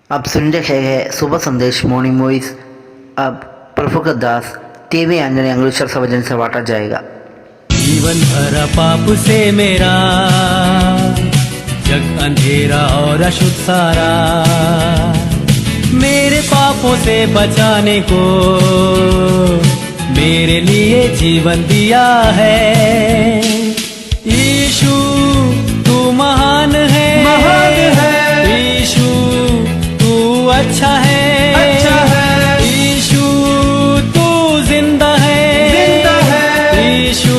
आप सुन रहे हैं सुबह संदेश मॉर्निंग वॉइस। अब प्रफुल्ल दास टीवी आंजने अंग्लेश्वर सवजन से बांटा जाएगा। जीवन भरा पाप से मेरा, जग अंधेरा और अशुद्ध सारा, मेरे पापों से बचाने को मेरे लिए जीवन दिया है। यीशु तू महान है, यीशु तू अच्छा है, यीशु तू जिंदा है, यीशु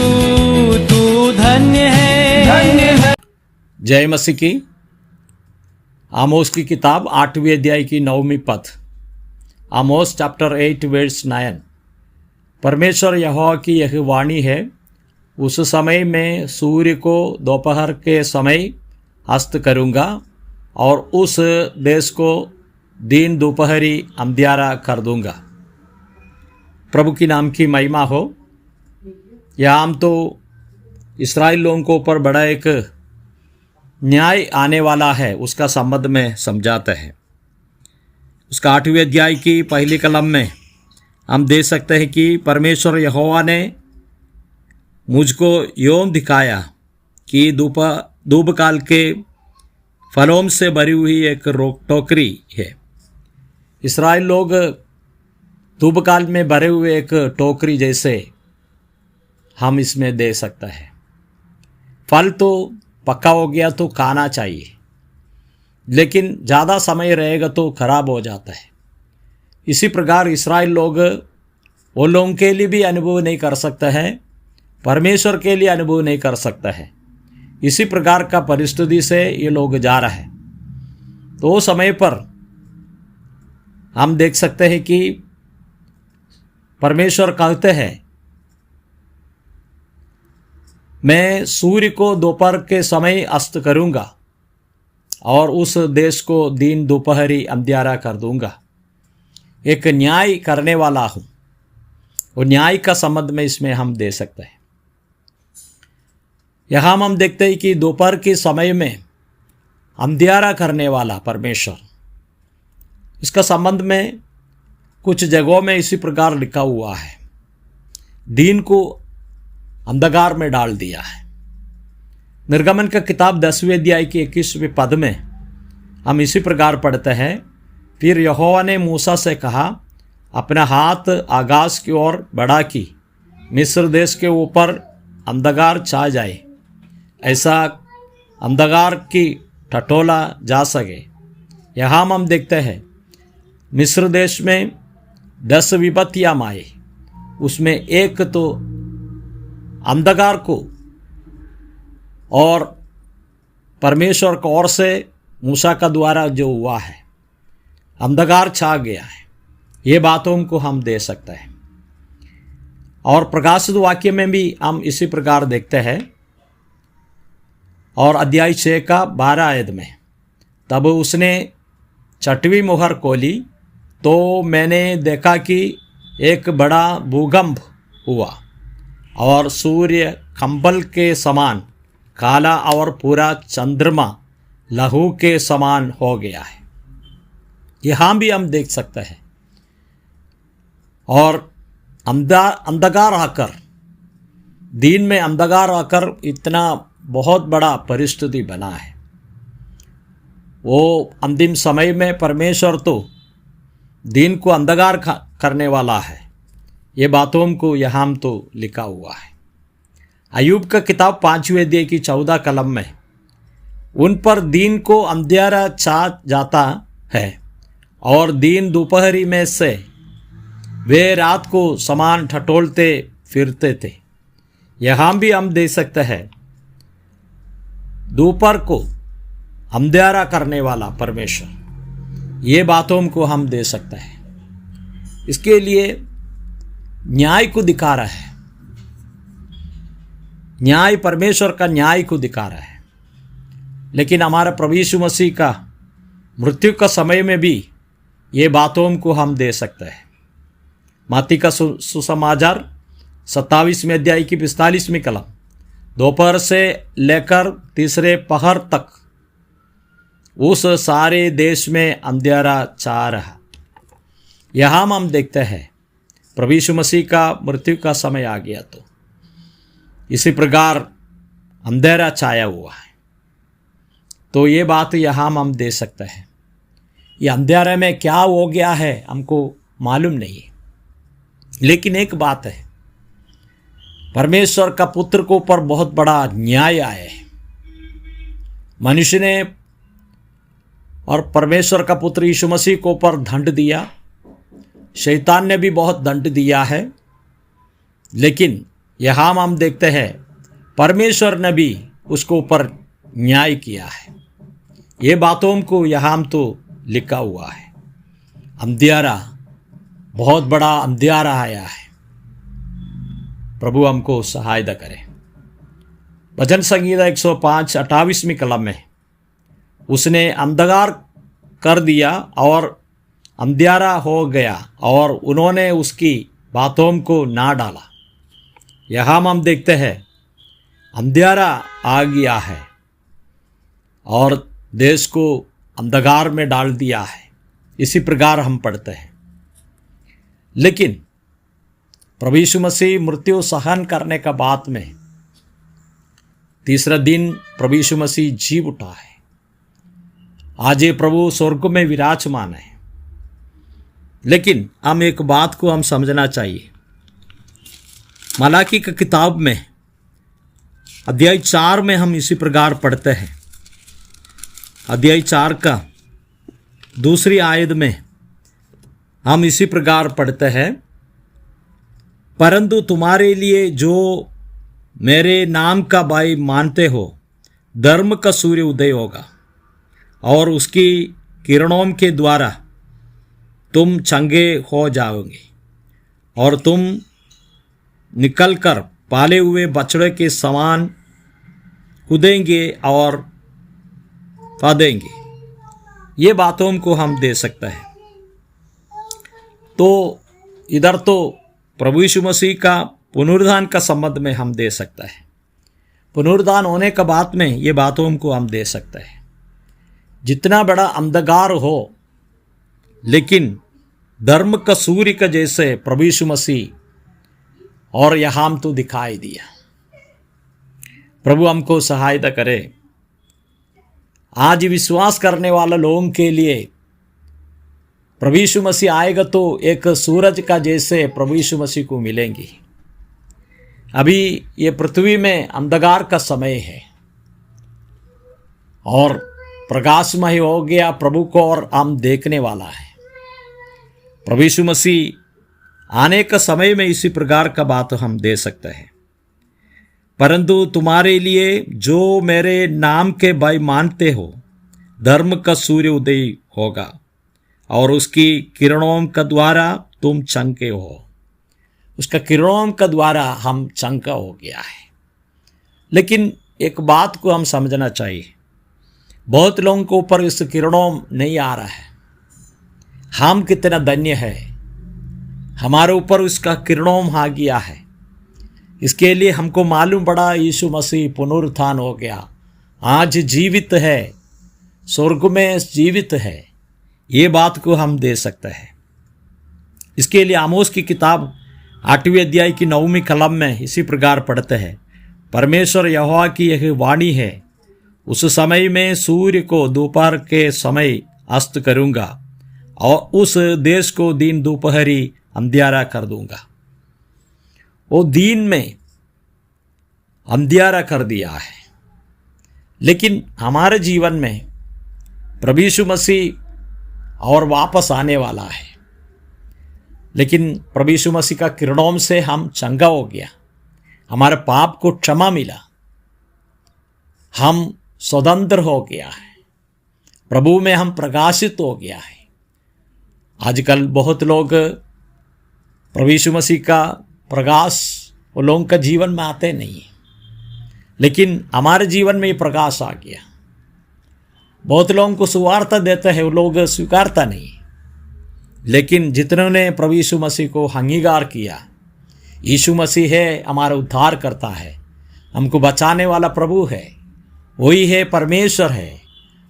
तू धन्य है। जय मसीह की। आमोस की किताब 8वीं अध्याय की 9वीं पद। आमोस चैप्टर 8 वर्स 9। परमेश्वर यहोवा की यह वाणी है, उस समय मैं सूर्य को दोपहर के समय अस्त करूँगा और उस देश को दिन दोपहरी अंधियारा कर दूँगा। प्रभु की नाम की महिमा हो। यहाँ तो इस्राएल लोगों के ऊपर बड़ा एक न्याय आने वाला है, उसका संबंध में समझाता है। उसका 8वें अध्याय की पहली कलम में हम देख सकते हैं कि परमेश्वर यहोवा ने मुझको यों दिखाया कि धूपकाल के फलों से भरी हुई एक टोकरी है। इस्राएल लोग धूपकाल में भरे हुए एक टोकरी जैसे हम इसमें दे सकते हैं। फल तो पक्का हो गया तो खाना चाहिए, लेकिन ज़्यादा समय रहेगा तो खराब हो जाता है। इसी प्रकार इस्राएल लोग वो लोगों के लिए भी अनुभव नहीं कर सकता है, परमेश्वर के लिए अनुभव नहीं कर सकता है। इसी प्रकार का परिस्थिति से ये लोग जा रहे हैं। तो उस समय पर हम देख सकते हैं कि परमेश्वर कहते हैं, मैं सूर्य को दोपहर के समय अस्त करूँगा और उस देश को दिन दोपहरी अंधियारा कर दूँगा। एक न्याय करने वाला हूँ। वो न्याय का संबंध में इसमें हम दे सकते हैं। यहाँ हम देखते हैं कि दोपहर के समय में अंधियारा करने वाला परमेश्वर, इसका संबंध में कुछ जगहों में इसी प्रकार लिखा हुआ है, दिन को अंधकार में डाल दिया है। निर्गमन का किताब 10वें अध्याय की 21वें पद में हम इसी प्रकार पढ़ते हैं, फिर यहोवा ने मूसा से कहा, अपना हाथ आकाश की ओर बढ़ा कि मिस्र देश के ऊपर अंधकार छा जाए, ऐसा अंधकार की टटोला जा सके। यहाँ हम देखते हैं मिस्र देश में 10 विपत्तियाँ आए, उसमें एक तो अंधकार को और परमेश्वर की ओर से मूसा का द्वारा जो हुआ है, अंधकार छा गया है। ये बातों को हम दे सकते हैं। और प्रकाशित वाक्य में भी हम इसी प्रकार देखते हैं। और अध्याय 6 का 12 आयत में, तब उसने 6वीं मुहर खोली तो मैंने देखा कि एक बड़ा भूकंप हुआ और सूर्य कंबल के समान काला और पूरा चंद्रमा लहू के समान हो गया है। यहाँ भी हम देख सकते हैं। और अंधकार आकर, दिन में अंधकार आकर इतना बहुत बड़ा परिस्थिति बना है। वो अंतिम समय में परमेश्वर तो दिन को अंधकार करने वाला है। ये बातों को यहाँ तो लिखा हुआ है। अय्यूब का किताब 5वें अध्याय की 14 कलम में, उन पर दिन को अंधियारा छा जाता है और दिन दोपहरी में से वे रात को समान ठटोलते फिरते थे। यहाँ भी हम देख सकते हैं, दोपहर को अंधियारा करने वाला परमेश्वर, ये बातों को हम दे सकते हैं। इसके लिए न्याय को दिखा रहा है। न्याय परमेश्वर का न्याय को दिखा रहा है। लेकिन हमारा प्रभु यीशु मसीह का मृत्यु का समय में भी ये बातों को हम दे सकते हैं। मत्ती का सुसमाचार 27वें अध्याय की 45वीं कलम, दोपहर से लेकर तीसरे पहर तक उस सारे देश में अंधेरा छा रहा। यहाँ हम देखते हैं प्रभु यीशु मसीह का मृत्यु का समय आ गया तो इसी प्रकार अंधेरा छाया हुआ है। तो ये बात यहाँ हम दे सकते हैं। ये अंधेरे में क्या हो गया है हमको मालूम नहीं, लेकिन एक बात है, परमेश्वर का पुत्र को ऊपर बहुत बड़ा न्याय आया है। मनुष्य ने और परमेश्वर का पुत्र यीशु मसीह को ऊपर दंड दिया, शैतान ने भी बहुत दंड दिया है, लेकिन यहाँ हम देखते हैं परमेश्वर ने भी उसको ऊपर न्याय किया है। ये बातों को यहाँ हम तो लिखा हुआ है। अंधियारा, बहुत बड़ा अंधियारा आया है। प्रभु हमको सहायता करे। भजन संगीता 105 28वीं कलम में उसने अंधकार कर दिया और अंधियारा हो गया और उन्होंने उसकी बातों को ना डाला। यहाँ हम देखते हैं अंधियारा आ गया है और देश को अंधकार में डाल दिया है। इसी प्रकार हम पढ़ते हैं। लेकिन प्रभु यीशु मसीह मृत्यु सहन करने का बाद में तीसरा दिन प्रभु यीशु मसीह जी उठा है। आज ये प्रभु स्वर्ग में विराजमान है। लेकिन हम एक बात को हम समझना चाहिए। मलाकी की किताब में अध्याय 4 में हम इसी प्रकार पढ़ते हैं। अध्याय 4 का दूसरी आयत में हम इसी प्रकार पढ़ते हैं, परंतु तुम्हारे लिए जो मेरे नाम का भाई मानते हो, धर्म का सूर्य उदय होगा और उसकी किरणों के द्वारा तुम चंगे हो जाओगे और तुम निकलकर पाले हुए बछड़े के समान कूदेंगे और फादेंगे। ये बातों को हम दे सकते हैं। तो इधर तो प्रभु यीशु मसीह का पुनरुत्थान का संबंध में हम दे सकते हैं। पुनरुत्थान होने के बाद में ये बातों को हम दे सकते हैं। जितना बड़ा अंधकार हो, लेकिन धर्म का सूर्य का जैसे प्रभु यीशु मसीह और यहाँ हम तो दिखाई दिया। प्रभु हमको सहायता करे। आज विश्वास करने वाले लोगों के लिए प्रभु यीशु मसीह आएगा तो एक सूरज का जैसे प्रभु यीशु मसीह को मिलेंगी। अभी ये पृथ्वी में अंधकार का समय है और प्रकाशमय हो गया प्रभु को और हम देखने वाला है। प्रभु यीशु मसीह आने का समय में इसी प्रकार का बात हम दे सकते हैं। परंतु तुम्हारे लिए जो मेरे नाम के भाई मानते हो, धर्म का सूर्य उदय होगा और उसकी किरणों का द्वारा तुम चंके हो। उसका किरणों का द्वारा हम चंका हो गया है। लेकिन एक बात को हम समझना चाहिए, बहुत लोगों को ऊपर इस किरणों नहीं आ रहा है। हम कितना धन्य है, हमारे ऊपर उसका किरणों आ गया है। इसके लिए हमको मालूम पड़ा यीशु मसीह पुनरुत्थान हो गया, आज जीवित है, स्वर्ग में जीवित है। ये बात को हम दे सकते हैं। इसके लिए आमोस की किताब 8वें अध्याय की 9वीं कलम में इसी प्रकार पढ़ते हैं, परमेश्वर यहोवा की यह वाणी है, उस समय में सूर्य को दोपहर के समय अस्त करूंगा और उस देश को दिन दोपहरी अंधियारा कर दूंगा। वो दिन में अंधियारा कर दिया है। लेकिन हमारे जीवन में प्रभु यीशु मसीह और वापस आने वाला है। लेकिन प्रभु यीशु मसीह का किरणों से हम चंगा हो गया, हमारे पाप को क्षमा मिला, हम स्वतंत्र हो गया है, प्रभु में हम प्रकाशित हो गया है। आजकल बहुत लोग प्रभु यीशु मसीह का प्रकाश वो लोगों का जीवन में आते नहीं, लेकिन हमारे जीवन में ये प्रकाश आ गया। बहुत लोगों को सुवार्ता देते हैं, वो लोग स्वीकारता नहीं। लेकिन जितनों ने प्रभु यीशु मसीह को अंगीकार किया, यीशु मसीह है हमारा उद्धार करता है, हमको बचाने वाला प्रभु है, वही है परमेश्वर है,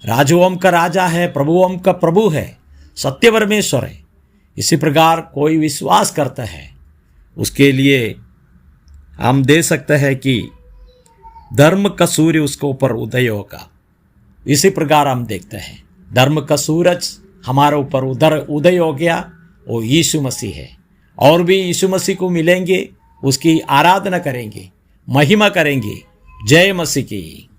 राजों का राजा है, प्रभुओं का प्रभु है, सत्य परमेश्वर है। इसी प्रकार कोई विश्वास करता है उसके लिए हम दे सकते हैं कि धर्म का सूर्य उसके ऊपर उदय होगा। इसी प्रकार हम देखते हैं धर्म का सूरज हमारे ऊपर उदय हो गया, वो यीशु मसीह है। और भी यीशु मसीह को मिलेंगे, उसकी आराधना करेंगे, महिमा करेंगे। जय मसीह की।